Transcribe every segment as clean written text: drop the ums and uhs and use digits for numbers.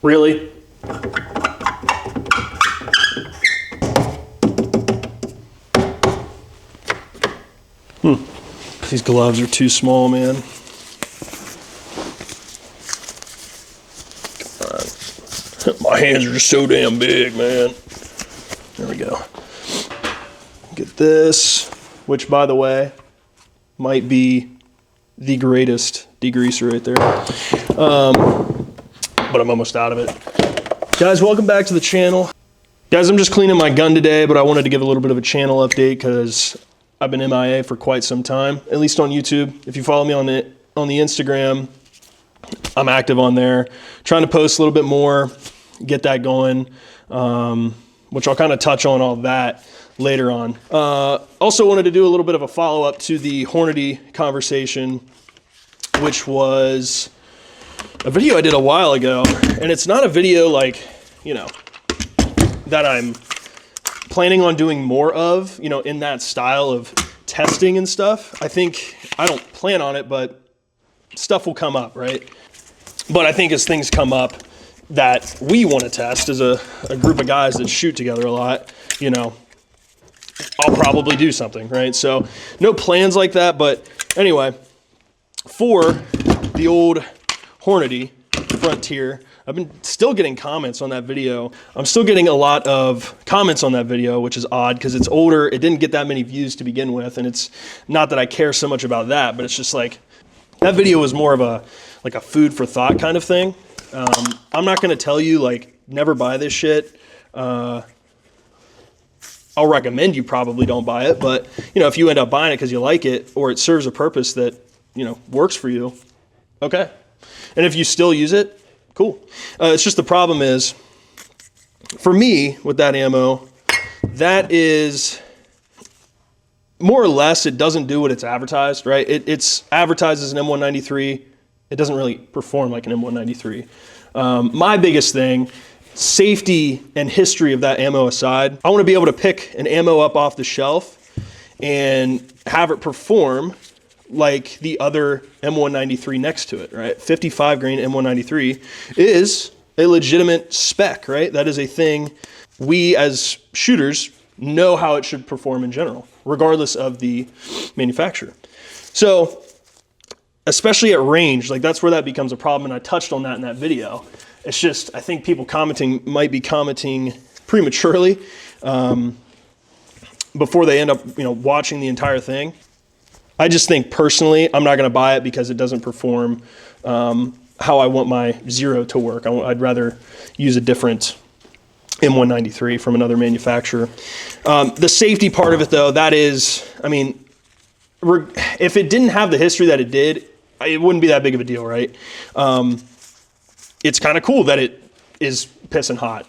Really? These gloves are too small, man. Come on. My hands are just so damn big, man. There we go. Get this, which, by the way, might be the greatest degreaser right there. But I'm almost out of it. Guys, welcome back to the channel. Guys, I'm just cleaning my gun today, but I wanted to give a little bit of a channel update because I've been MIA for quite some time, at least on YouTube. If you follow me on the Instagram, I'm active on there. Trying to post a little bit more, get that going, which I'll kind of touch on all that later on. Also wanted to do a little bit of a follow-up to the Hornady conversation, which was a video I did a while ago. And it's not a video like, you know, that I'm planning on doing more of, you know, in that style of testing and stuff. I think I don't plan on it, but stuff will come up, right? But I think as things come up that we want to test as a group of guys that shoot together a lot, you know, I'll probably do something, right? So no plans like that, but anyway, for the old Hornady Frontier, I've been still getting comments on that video. I'm still getting a lot of comments on that video, which is odd because it's older. It didn't get that many views to begin with. And it's not that I care so much about that, but it's just like that video was more of a food for thought kind of thing. I'm not going to tell you like never buy this shit. I'll recommend you probably don't buy it, but you know, if you end up buying it because you like it or it serves a purpose that, you know, works for you, okay. And if you still use it, cool. It's just the problem is, for me, with that ammo, that is more or less, it doesn't do what it's advertised, right? It's advertised as an M193. It doesn't really perform like an M193. My biggest thing, safety and history of that ammo aside, I want to be able to pick an ammo up off the shelf and have it perform like the other M193 next to it, right? 55 grain M193 is a legitimate spec, right? That is a thing we as shooters know how it should perform in general, regardless of the manufacturer. So, especially at range, like that's where that becomes a problem, and I touched on that in that video. It's just, I think people might be commenting prematurely before they end up, you know, watching the entire thing. I just think personally, I'm not going to buy it because it doesn't perform how I want my Zero to work. I'd rather use a different M193 from another manufacturer. The safety part of it though, that is, I mean, if it didn't have the history that it did, it wouldn't be that big of a deal, right? It's kind of cool that it is pissing hot.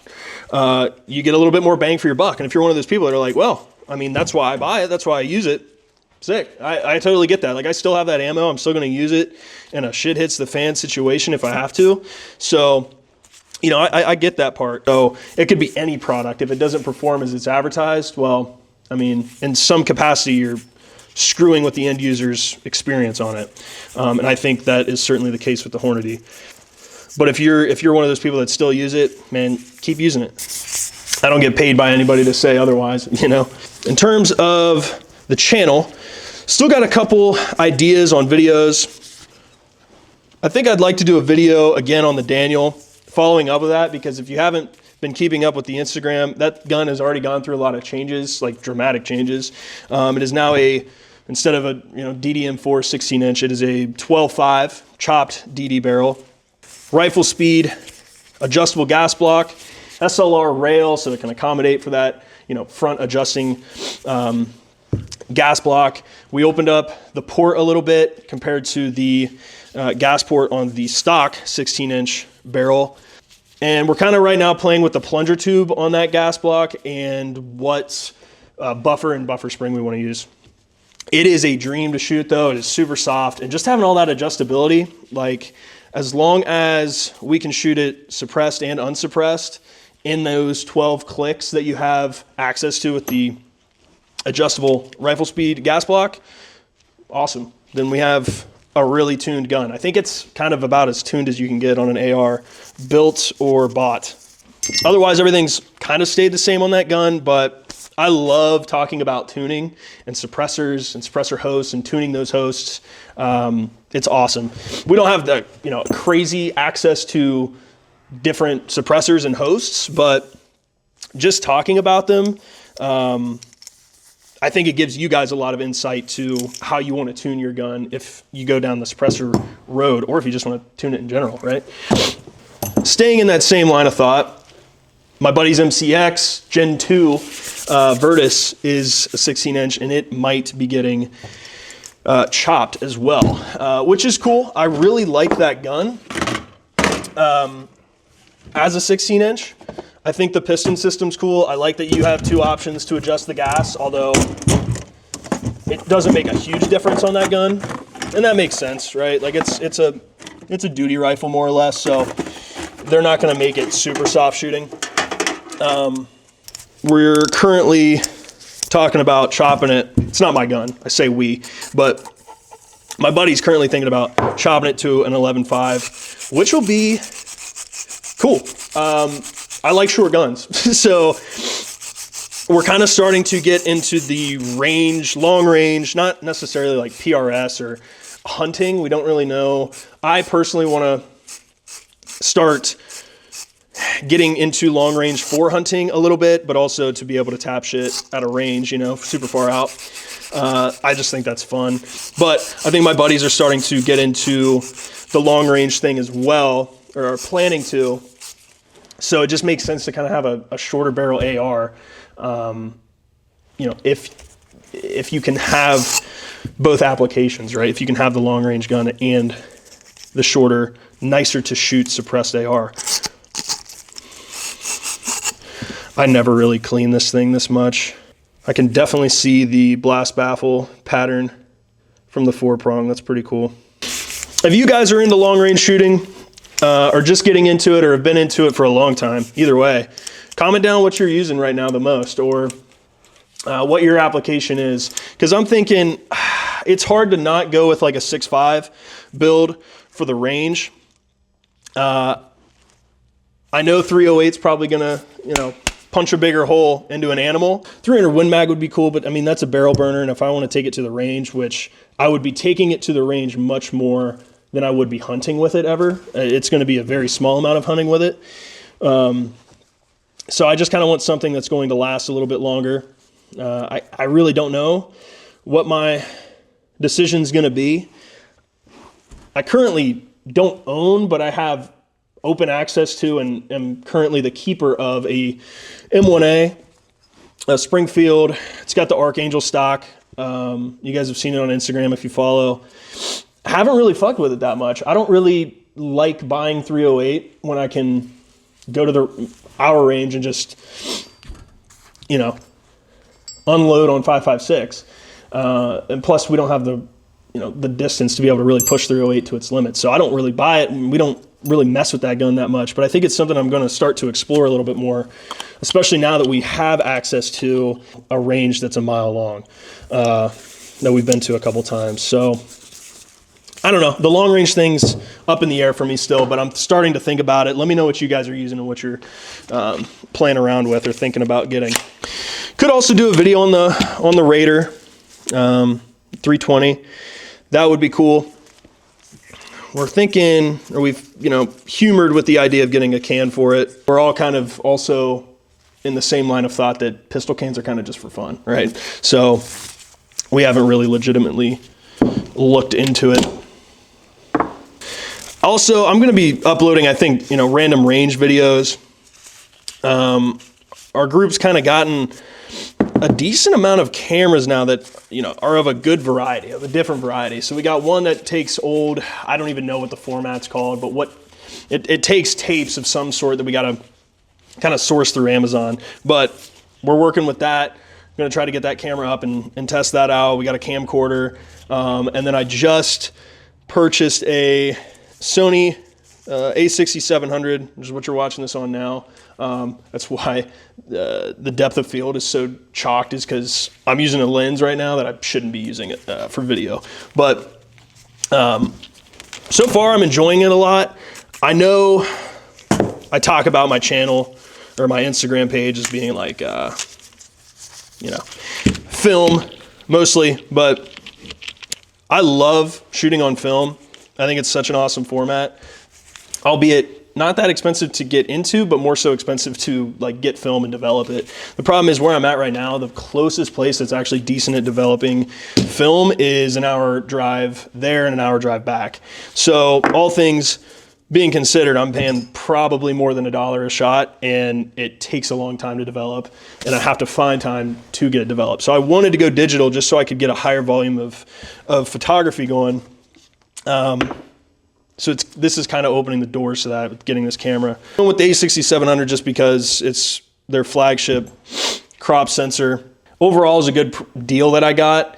You get a little bit more bang for your buck. And if you're one of those people that are like, well, I mean, that's why I buy it. That's why I use it. Sick. I totally get that. Like I still have that ammo. I'm still going to use it in a shit hits the fan situation if I have to. So, you know, I get that part. So it could be any product. If it doesn't perform as it's advertised, well, I mean, in some capacity, you're screwing with the end user's experience on it. And I think that is certainly the case with the Hornady. But if you're one of those people that still use it, man, keep using it. I don't get paid by anybody to say otherwise, you know. In terms of the channel, still got a couple ideas on videos. I think I'd like to do a video again on the Daniel, following up with that, because if you haven't been keeping up with the Instagram, that gun has already gone through a lot of changes, like dramatic changes. It is now instead of a DDM4 16-inch, it is a 12.5 chopped DD barrel. Rifle speed, adjustable gas block, SLR rail, so it can accommodate for that, front adjusting gas block. We opened up the port a little bit compared to the gas port on the stock 16-inch barrel. And we're kind of right now playing with the plunger tube on that gas block and what buffer and buffer spring we want to use. It is a dream to shoot though. It is super soft, and just having all that adjustability, like as long as we can shoot it suppressed and unsuppressed in those 12 clicks that you have access to with the adjustable rifle speed gas block, awesome. Then we have a really tuned gun. I think it's kind of about as tuned as you can get on an AR, built or bought. Otherwise, everything's kind of stayed the same on that gun, but I love talking about tuning and suppressors and suppressor hosts and tuning those hosts. It's awesome. We don't have the, crazy access to different suppressors and hosts, but just talking about them, I think it gives you guys a lot of insight to how you want to tune your gun if you go down the suppressor road, or if you just want to tune it in general, right? Staying in that same line of thought, my buddy's MCX Gen 2 Virtus is a 16-inch, and it might be getting chopped as well, which is cool. I really like that gun as a 16-inch. I think the piston system's cool. I like that you have two options to adjust the gas, although it doesn't make a huge difference on that gun, and that makes sense, right? Like it's a duty rifle more or less, so they're not going to make it super soft shooting. We're currently talking about chopping it. It's not my gun. I say we, but my buddy's currently thinking about chopping it to an 11.5, which will be cool. I like short guns, so we're kind of starting to get into the range, long range, not necessarily like PRS or hunting. We don't really know. I personally want to start getting into long range for hunting a little bit, but also to be able to tap shit at a range, super far out. I just think that's fun. But I think my buddies are starting to get into the long range thing as well, or are planning to. So it just makes sense to kind of have a shorter barrel AR. If you can have both applications, right? If you can have the long range gun and the shorter, nicer to shoot suppressed AR. I never really clean this thing this much. I can definitely see the blast baffle pattern from the 4-prong. That's pretty cool. If you guys are into long range shooting, or just getting into it, or have been into it for a long time, either way, comment down what you're using right now the most, or what your application is. Because I'm thinking it's hard to not go with like a 6.5 build for the range. I know 308's probably gonna, punch a bigger hole into an animal. 300 Win Mag would be cool, but I mean, that's a barrel burner, and if I want to take it to the range, which I would be taking it to the range much more than I would be hunting with it ever. It's going to be a very small amount of hunting with it. So I just kind of want something that's going to last a little bit longer. I really don't know what my decision's going to be. I currently don't own, but I have open access to and am currently the keeper of a M1A, a Springfield. It's got the Archangel stock. You guys have seen it on Instagram if you follow. I haven't really fucked with it that much. I don't really like buying 308 when I can go to our range and just, unload on 5.56. And plus we don't have the distance to be able to really push 308 to its limits. So I don't really buy it, and we don't really mess with that gun that much. But I think it's something I'm going to start to explore a little bit more, especially now that we have access to a range that's a mile long, that we've been to a couple times. So I don't know. The long range thing's up in the air for me still, but I'm starting to think about it. Let me know what you guys are using and what you're playing around with or thinking about getting. Could also do a video on the Raider 320. That would be cool. We're thinking, or we've humored with the idea of getting a can for it. We're all kind of also in the same line of thought that pistol cans are kind of just for fun, right? So we haven't really legitimately looked into it. Also, I'm going to be uploading, I think, random range videos. Our group's kind of gotten a decent amount of cameras now that, are of a good variety, of a different variety. So we got one that takes old, I don't even know what the format's called, but it takes tapes of some sort that we got to kind of source through Amazon. But we're working with that. I'm going to try to get that camera up and test that out. We got a camcorder. And then I just purchased a Sony A6700, which is what you're watching this on now. That's why the depth of field is so chalked, is because I'm using a lens right now that I shouldn't be using it for video. But So far, I'm enjoying it a lot. I know I talk about my channel or my Instagram page as being like, you know, film mostly, but I love shooting on film. I think it's such an awesome format, albeit not that expensive to get into, but more so expensive to like get film and develop it. The problem is where I'm at right now, the closest place that's actually decent at developing film is an hour drive there and an hour drive back. So all things being considered, I'm paying probably more than $1 a shot, and it takes a long time to develop, and I have to find time to get it developed. So I wanted to go digital just so I could get a higher volume of photography going. So this is kind of opening the doors to that with getting this camera. I went with the A6700 just because it's their flagship crop sensor. Overall, is a good deal that I got.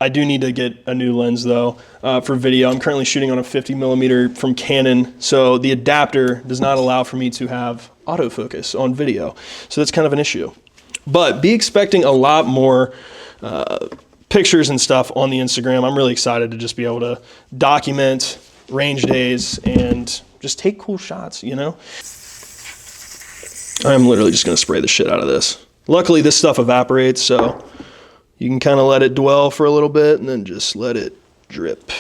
I do need to get a new lens though for video. I'm currently shooting on a 50mm from Canon, so the adapter does not allow for me to have autofocus on video. So that's kind of an issue. But be expecting a lot more pictures and stuff on the Instagram. I'm really excited to just be able to document range days and just take cool shots, you know? I'm literally just gonna spray the shit out of this. Luckily this stuff evaporates, so you can kind of let it dwell for a little bit and then just let it drip.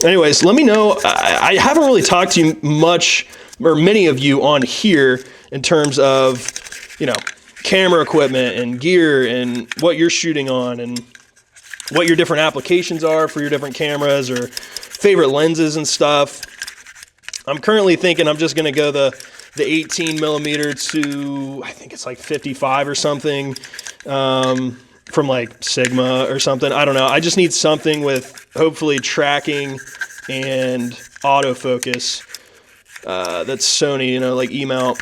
Anyways, let me know. I haven't really talked to you much, or many of you on here, in terms of, you know, camera equipment and gear and what you're shooting on and what your different applications are for your different cameras or favorite lenses and stuff. I'm currently thinking I'm just going to go the 18mm to, I think it's like 55 or something, from like Sigma or something. I don't know. I just need something with hopefully tracking and autofocus. That's Sony, you know, like E-mount.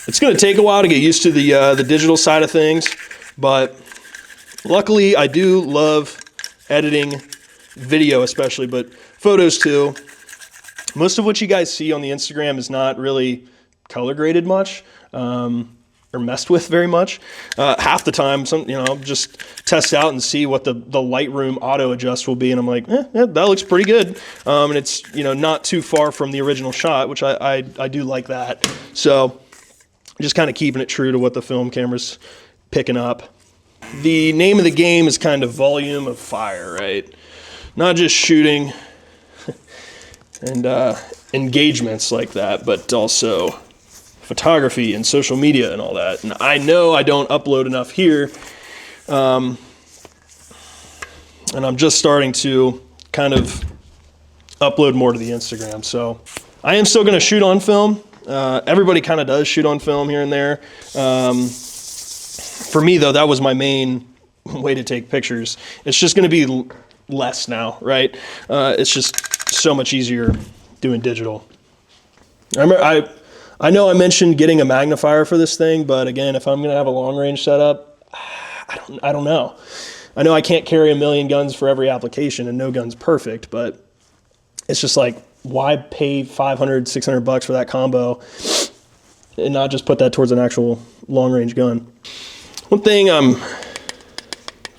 It's going to take a while to get used to the digital side of things, but luckily I do love editing video especially, but photos too. Most of what you guys see on the Instagram is not really color graded much or messed with very much. Half the time, I'll just test out and see what the Lightroom auto adjust will be, and I'm like, yeah, that looks pretty good. And it's, you know, not too far from the original shot, which I do like that. So just kind of keeping it true to what the film camera's picking up. The name of the game is kind of volume of fire, right? Not just shooting and engagements like that, but also photography and social media and all that. And I know I don't upload enough here, and I'm just starting to kind of upload more to the Instagram. So I am still going to shoot on film. Everybody kind of does shoot on film here and there. For me, though, that was my main way to take pictures. It's just going to be less now, right? It's just so much easier doing digital. I know I mentioned getting a magnifier for this thing, but again, if I'm going to have a long range setup, I don't know. I know I can't carry a million guns for every application, and no gun's perfect, but it's just like, why pay $500, $600 for that combo and not just put that towards an actual long range gun? One thing I'm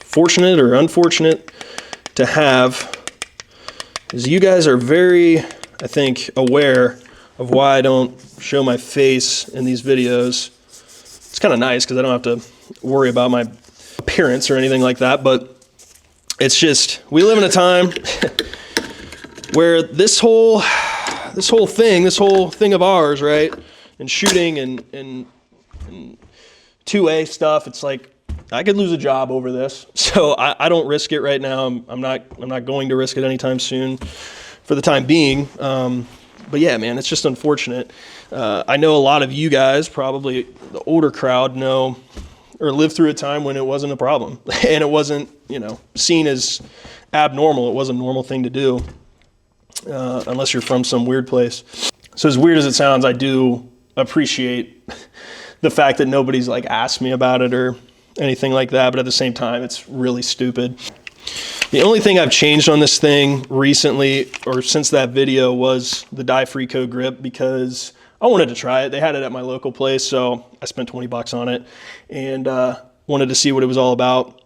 fortunate or unfortunate to have is you guys are very, I think, aware of why I don't show my face in these videos. It's kind of nice because I don't have to worry about my appearance or anything like that, but it's just, we live in a time where this whole thing of ours, right, and shooting and 2A stuff, it's like I could lose a job over this, so I don't risk it right now. I'm not going to risk it anytime soon, for the time being. But yeah, man, it's just unfortunate. I know a lot of you guys, probably the older crowd, know or lived through a time when it wasn't a problem and it wasn't, you know, seen as abnormal. It was a normal thing to do, unless you're from some weird place. So as weird as it sounds, I do appreciate the fact that nobody's like asked me about it or anything like that, but at the same time, it's really stupid. The only thing I've changed on this thing recently, or since that video, was the dye-free code grip, because I wanted to try it. They had it at my local place, so I spent $20 on it. And wanted to see what it was all about.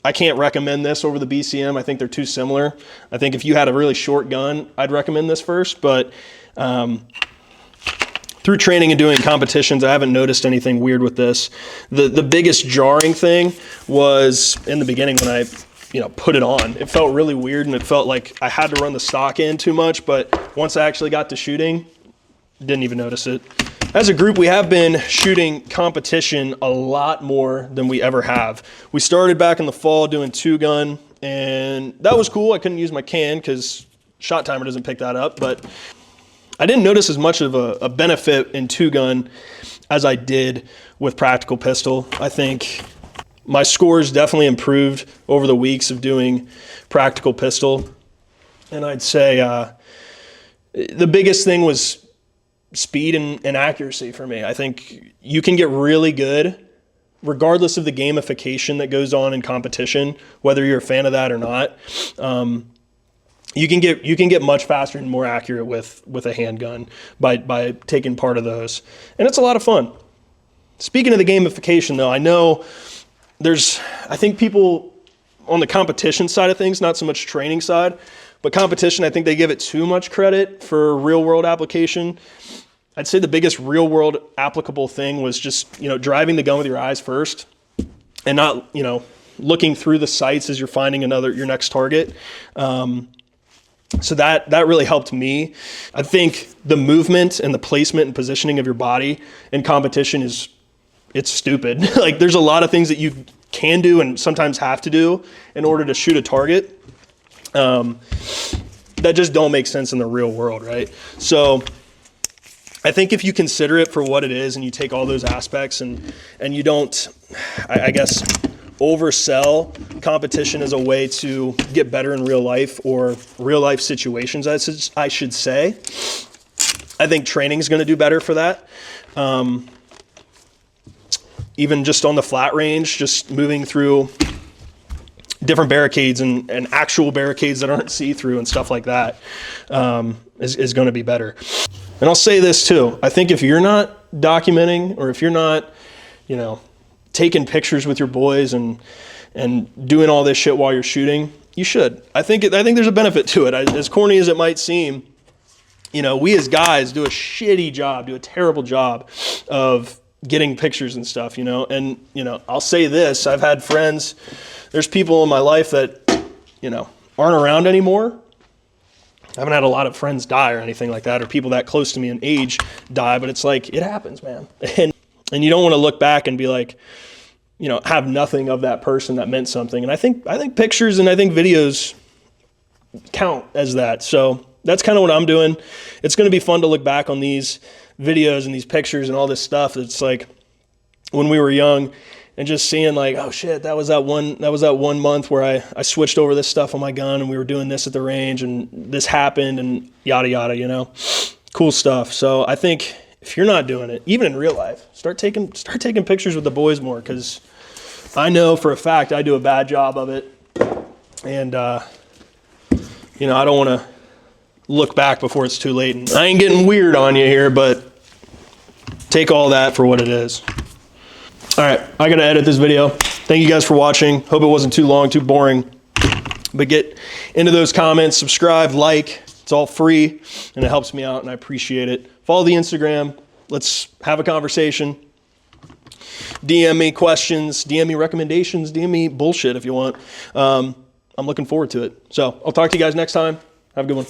I can't recommend this over the BCM. I think they're too similar. I think if you had a really short gun, I'd recommend this first, but through training and doing competitions, I haven't noticed anything weird with this. The biggest jarring thing was in the beginning when I put it on. It felt really weird, and it felt like I had to run the stock in too much, but once I actually got to shooting, didn't even notice it. As a group, we have been shooting competition a lot more than we ever have. We started back in the fall doing 2-gun, and that was cool. I couldn't use my can because shot timer doesn't pick that up, but I didn't notice as much of a benefit in 2-gun as I did with practical pistol. I think my scores definitely improved over the weeks of doing practical pistol, and I'd say the biggest thing was speed and accuracy for me. I think you can get really good regardless of the gamification that goes on in competition, whether you're a fan of that or not. You can get much faster and more accurate with a handgun by taking part of those. And it's a lot of fun. Speaking of the gamification though, I know I think people on the competition side of things, not so much training side, but competition, I think they give it too much credit for real world application. I'd say the biggest real world applicable thing was just, driving the gun with your eyes first and not, looking through the sights as you're finding your next target. So that really helped me. I think the movement and the placement and positioning of your body in competition it's stupid. Like there's a lot of things that you can do and sometimes have to do in order to shoot a target that just don't make sense in the real world, right? So I think if you consider it for what it is and you take all those aspects and you don't, I guess, oversell competition as a way to get better in real life or real life situations, I should say, I think training is going to do better for that. Even just on the flat range, just moving through different barricades and actual barricades that aren't see-through and stuff like that is going to be better. And I'll say this too. I think if you're not documenting or if you're not, taking pictures with your boys and doing all this shit while you're shooting, you should. I think there's a benefit to it. As corny as it might seem, we as guys do a terrible job of getting pictures and stuff, and, I'll say this, I've had friends, there's people in my life that, aren't around anymore. I haven't had a lot of friends die or anything like that, or people that close to me in age die, but it's like, it happens, man. And you don't want to look back and be like, have nothing of that person that meant something. And I think pictures and I think videos count as that. So that's kind of what I'm doing. It's going to be fun to look back on these videos and these pictures and all this stuff. It's like when we were young and just seeing like, oh shit, that was that one month where I switched over this stuff on my gun and we were doing this at the range and this happened and yada, yada, cool stuff. So I think if you're not doing it, even in real life, start taking pictures with the boys more, because I know for a fact I do a bad job of it. And, I don't want to look back before it's too late. And I ain't getting weird on you here, but take all that for what it is. All right, I got to edit this video. Thank you guys for watching. Hope it wasn't too long, too boring. But get into those comments, subscribe, like. It's all free, and it helps me out, and I appreciate it. Follow the Instagram. Let's have a conversation. DM me questions, DM me recommendations, DM me bullshit if you want. I'm looking forward to it. So I'll talk to you guys next time. Have a good one.